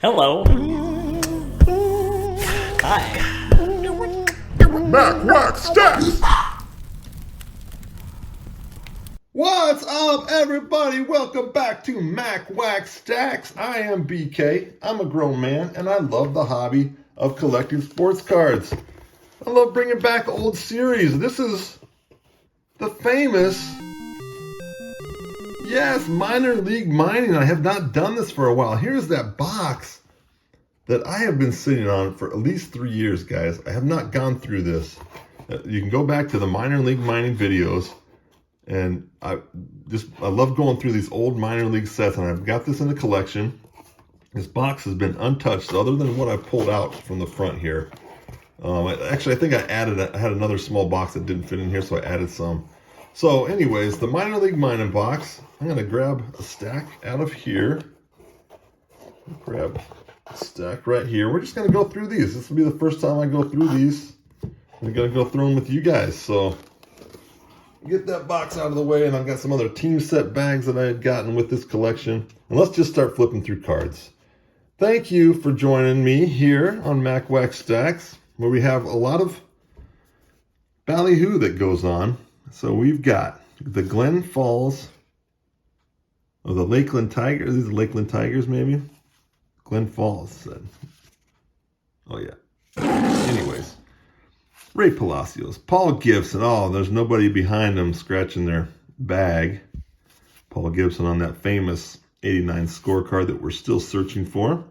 Hello. Hi. Mac Wax Stats! What's up, everybody? Welcome back to Mac Wax Stacks. I am BK. I'm a grown man, and I love the hobby of collecting sports cards. I love bringing back old series. This is the famous, minor league mining. I have not done this for a while. Here's that box that I have been sitting on for at least 3 years, guys. I have not gone through this. You can go back to the minor league mining videos. And I love going through these old minor league sets, and I've got this in the collection. This box has been untouched other than what I pulled out from the front here. Actually, I think I had another small box that didn't fit in here, so I added some. So anyways, the minor league mining box, I'm going to grab a stack out of here. Grab a stack right here. We're just going to go through these. This will be the first time I go through these. I'm going to go through them with you guys, so get that box out of the way, and I've got some other team set bags that I had gotten with this collection. And let's just start flipping through cards. Thank you for joining me here on Mac Wax Stacks, where we have a lot of ballyhoo that goes on. So we've got the Glen Falls, or the Lakeland Tigers. These are Lakeland Tigers, maybe? Glen Falls said. Oh, yeah. Anyways. Ray Palacios, Paul Gibson. Oh, there's nobody behind them scratching their bag. Paul Gibson on that famous 89 scorecard that we're still searching for.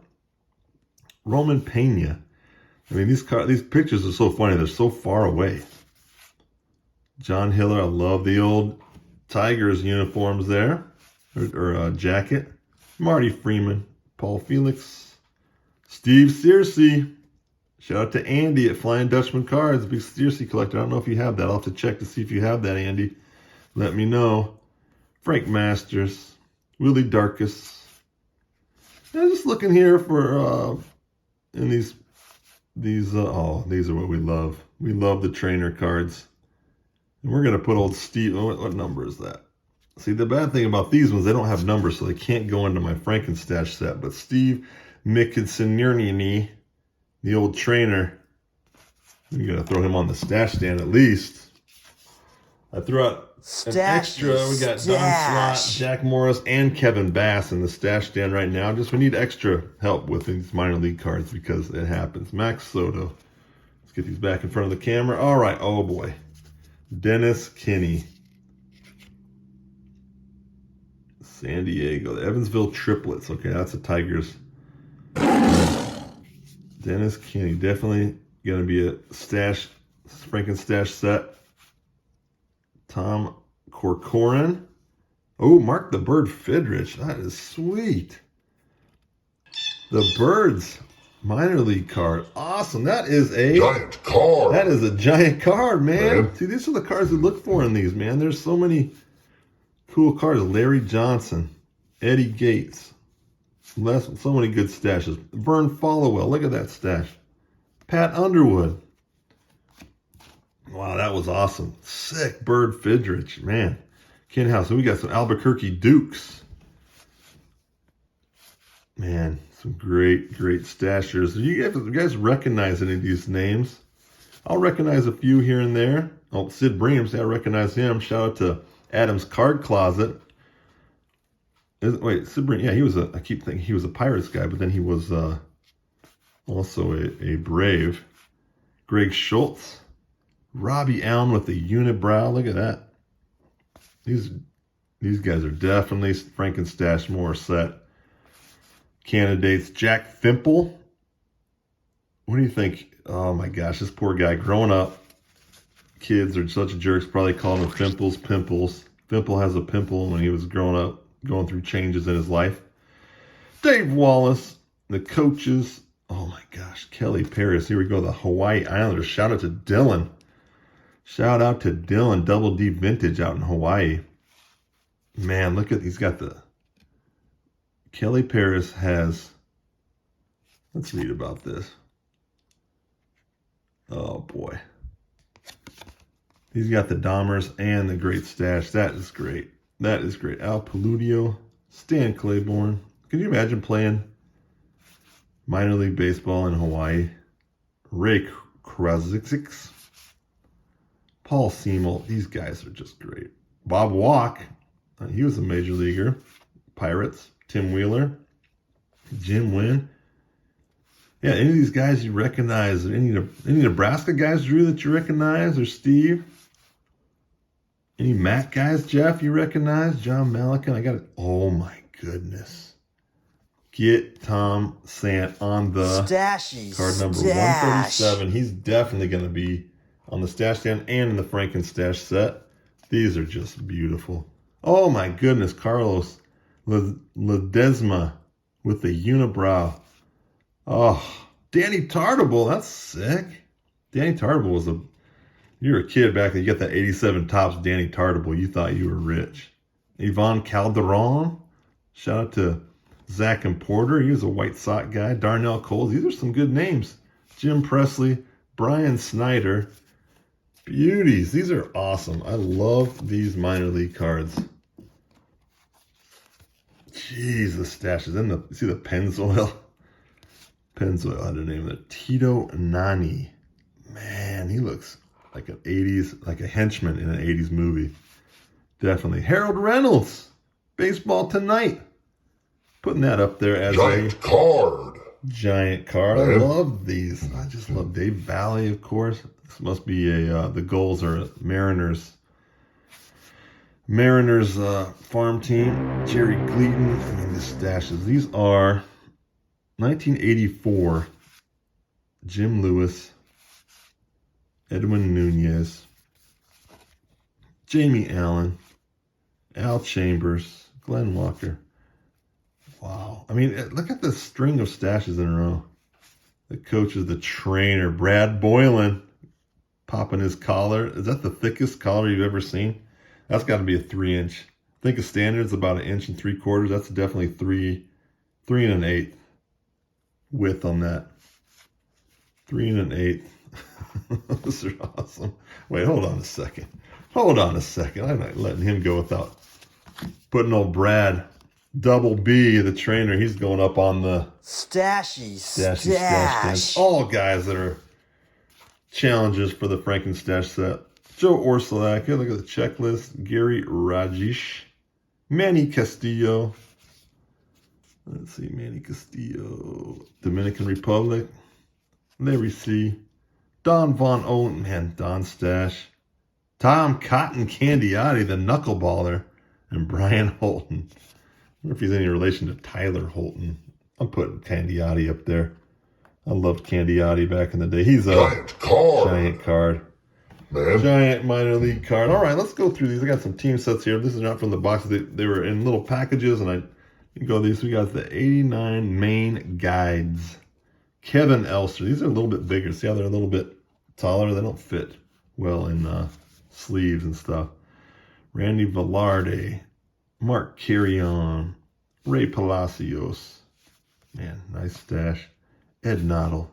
Roman Pena. I mean, these pictures are so funny. They're so far away. John Hiller. I love the old Tigers uniforms there, or jacket. Marty Freeman, Paul Felix, Steve Searcy. Shout out to Andy at Flying Dutchman Cards, big Searcy collector. I don't know if you have that. I'll have to check to see if you have that, Andy. Let me know. Frank Masters, Willie Darkus. I'm just looking here for in these these are what we love. We love the trainer cards, and we're gonna put old Steve. What number is that? See, the bad thing about these ones, they don't have numbers, so they can't go into my Frankenstash set. But Steve Mickinson, the old trainer, we're going to throw him on the stash stand at least. I threw out an extra. We got Don Slott, Jack Morris, and Kevin Bass in the stash stand right now. We need extra help with these minor league cards because it happens. Max Soto. Let's get these back in front of the camera. All right. Oh, boy. Dennis Kinney. San Diego. The Evansville Triplets. Okay, that's the Tigers. Dennis Kinney, definitely going to be a Frankenstash set. Tom Corcoran. Oh, Mark the Bird Fidrich. That is sweet. The Birds minor league card. Awesome. That is a giant card. That is a giant card, man. See, these are the cards we look for in these, man. There's so many cool cards. Larry Johnson, Eddie Gates. So many good stashes. Vern Followell. Look at that stash. Pat Underwood. Wow, that was awesome. Sick. Bird Fidrich. Man. Ken House. So we got some Albuquerque Dukes. Man, some great stashers. Do you guys recognize any of these names? I'll recognize a few here and there. Oh, Sid Brigham. See, I recognize him. Shout out to Adam's Card Closet. Wait, Sibrin, yeah, I keep thinking he was a Pirates guy, but then he was also a Brave. Greg Schultz. Robbie Allen with the unibrow. Look at that. These guys are definitely Frankenstash more set candidates. Jack Fimple. What do you think? Oh my gosh, this poor guy growing up. Kids are such jerks, probably calling him Fimples, Pimples. Fimple has a pimple when he was growing up, going through changes in his life. Dave Wallace, the coaches. Oh my gosh, Kelly Paris. Here we go, the Hawaii Islanders. Shout out to Dylan. Shout out to Dylan, Double D Vintage out in Hawaii. Man, look at, he's got the, Kelly Paris has, let's read about this. Oh boy. He's got the Dahmers and the great stash. That is great. That is great. Al Paludio, Stan Claiborne. Can you imagine playing Minor League Baseball in Hawaii. Ray Kruzix. Paul Seymour. These guys are just great. Bob Walk. He was a major leaguer. Pirates. Tim Wheeler. Jim Wynn. Yeah, any of these guys you recognize? Any Nebraska guys, Drew, that you recognize? Or Steve? Any Mac guys, Jeff, you recognize? John Malikan. I got it. Oh, my goodness. Get Tom Sant on the card number 137. He's definitely going to be on the stash stand and in the Franken stash set. These are just beautiful. Oh, my goodness. Carlos Ledesma with the unibrow. Oh, Danny Tartable. That's sick. Danny Tartable was you were a kid back then. You got that 87 Topps Danny Tartable. You thought you were rich. Yvonne Calderon. Shout out to Zach and Porter. He was a White Sox guy. Darnell Coles. These are some good names. Jim Presley. Brian Snyder. Beauties. These are awesome. I love these minor league cards. Jeez, the stashes. And see the Pennzoil? Pennzoil had a name. Tito Nani. Man, he looks like an 80s, like a henchman in an 80s movie. Definitely. Harold Reynolds. Baseball Tonight. Putting that up there as giant card. Giant card. I love these. I just love Dave Valley, of course. This must be the goals are Mariners. Farm team. Jerry Gleaton. I mean, the stashes. These are 1984. Jim Lewis. Edwin Nunez. Jamie Allen. Al Chambers. Glenn Walker. Wow. I mean, look at this string of stashes in a row. The coach is the trainer. Brad Boylan popping his collar. Is that the thickest collar you've ever seen? That's got to be a 3-inch. I think a standard's about 1 3/4 inches. That's definitely 3 1/8 width on that. 3 1/8. Those are awesome. Wait, hold on a second. I'm not letting him go without putting old Brad Double B, the trainer. He's going up on the Stashy stash. All guys that are challengers for the Franken stash set. Joe Orsolak. Here, look at the checklist. Gary Rajesh. Manny Castillo. Let's see, Manny Castillo. Dominican Republic. Larry C. Don Von Owen. Man, Don Stash. Tom Cotton Candiotti, the knuckleballer. And Brian Holton. I wonder if he's any relation to Tyler Holton. I'm putting Candiotti up there. I loved Candiotti back in the day. He's a giant card. Man. Giant minor league card. All right, let's go through these. I got some team sets here. This is not from the boxes. They were in little packages, and I go these. We got the 89 main guides. Kevin Elster. These are a little bit bigger. See how they're a little bit taller? They don't fit well in sleeves and stuff. Randy Velarde. Mark Carrion. Ray Palacios. Man, nice stash. Ed Noddle.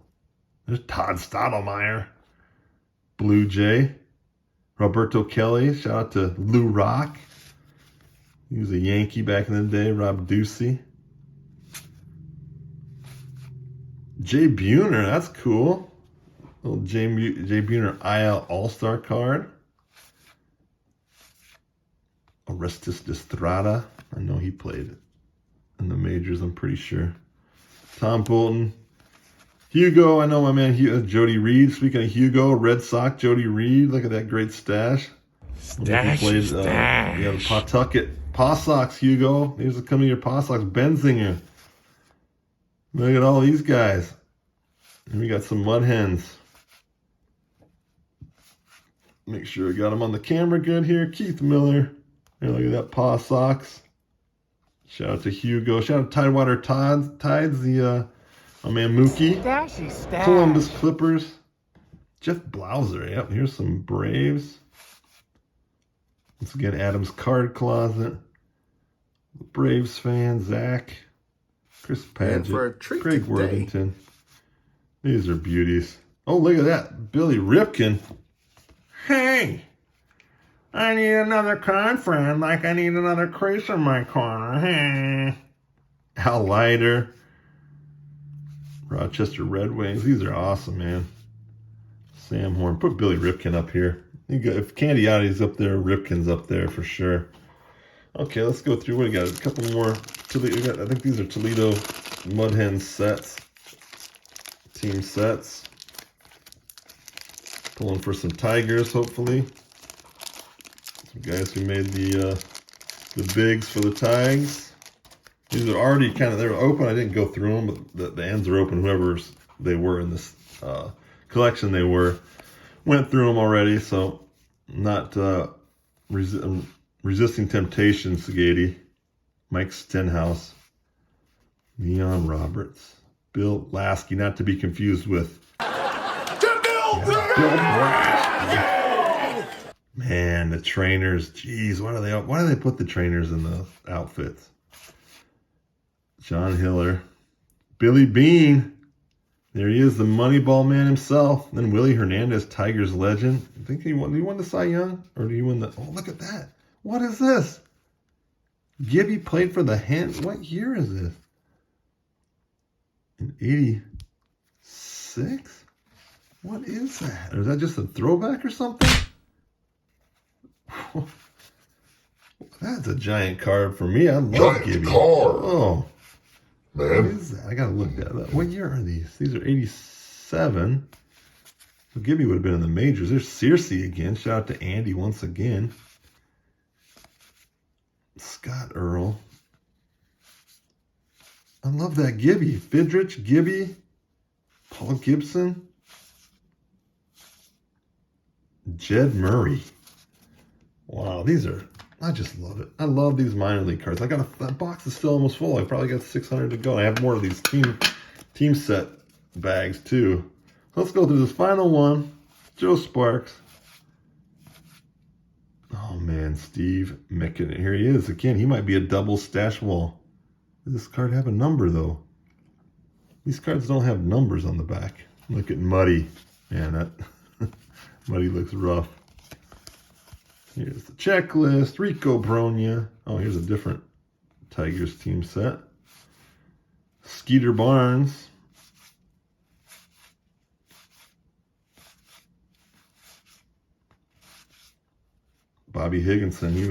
There's Todd Stottlemyre. Blue Jay. Roberto Kelly. Shout out to Lou Rock. He was a Yankee back in the day. Rob Ducey. Jay Buhner. That's cool. Little Jay Buhner IL All-Star card. Orestes Destrada. I know he played in the majors, I'm pretty sure. Tom Bolton. Hugo, I know my man Jody Reed. Speaking of Hugo, Red Sox, Jody Reed. Look at that great stash. Stash. Yeah, the Pawtucket Paw Sox, Hugo. Here's the coming of your Paw Sox. Benzinger. Look at all these guys. And we got some Mud Hens. Make sure we got them on the camera good here. Keith Miller. Here, look at that Paw Sox. Shout out to Hugo. Shout out to Tidewater Tides. My man Mookie. Columbus Clippers. Jeff Blauser. Yep, here's some Braves. Once again, Adam's card closet. Braves fan, Zach. Chris Padgett. Craig Worthington. These are beauties. Oh, look at that. Billy Ripken. Hey, I need another card friend like I need another crease in my corner. Hey. Al Leiter. Rochester Red Wings. These are awesome, man. Sam Horn. Put Billy Ripken up here. If Candiotti's up there, Ripken's up there for sure. Okay, let's go through. What do we got? A couple more. I think these are Toledo Mud Hens sets. Team sets. Pulling for some Tigers, hopefully. Some guys who made the bigs for the Tigers. These are already they're open. I didn't go through them, but the ends are open. Whoever they were in this collection, went through them already. So not resisting temptation, Sagady. Mike Stenhouse. Leon Roberts. Bill Lasky, not to be confused with Bill Brash. Man, the trainers. Jeez, why do they put the trainers in the outfits? John Hiller. Billy Bean. There he is, the Moneyball man himself. Then Willie Hernandez, Tigers legend. I think did he win the Cy Young? Or did he win the... Oh, look at that. What is this? Gibby played for the Hens. What year is this? In 86? What is that? Or is that just a throwback or something? That's a giant card for me. I love Giant Gibby. card. Oh. What Man. is that? I gotta look that up. What year are these? These are 87. So Gibby would have been in the majors. There's Searcy again. Shout out to Andy once again. Scott Earl. I love that Gibby. Fidrich, Gibby, Paul Gibson, Jed Murray. Wow, I just love it. I love these minor league cards. That box is still almost full. I probably got 600 to go. I have more of these team set bags too. Let's go through this final one. Joe Sparks. Oh man, Steve Micken. Here he is again. He might be a double stash wall. Does this card have a number though? These cards don't have numbers on the back. Look at Muddy. Man, that Muddy looks rough. Here's the checklist. Rico Bronya. Oh, here's a different Tigers team set. Skeeter Barnes. Bobby Higginson. He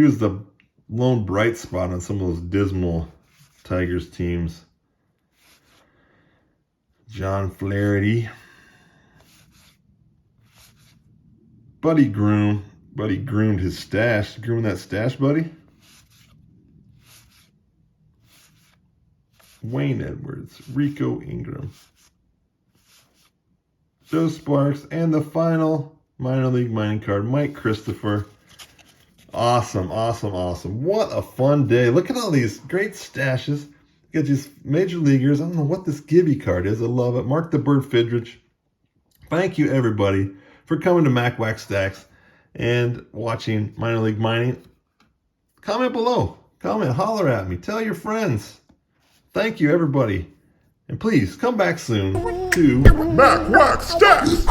was the lone bright spot on some of those dismal Tigers teams. John Flaherty. Buddy Groom. Buddy groomed his stash. Grooming that stash, buddy. Wayne Edwards. Rico Ingram. Joe Sparks. And the final minor league mining card, Mike Christopher. Awesome, awesome, awesome. What a fun day. Look at all these great stashes. You got these major leaguers. I don't know what this Gibby card is. I love it. Mark the Bird Fidrich. Thank you, everybody, for coming to Mac Wax Stacks and watching Minor League Mining. Comment below. Comment, holler at me. Tell your friends. Thank you, everybody. And please, come back soon to Mac Wax Stacks.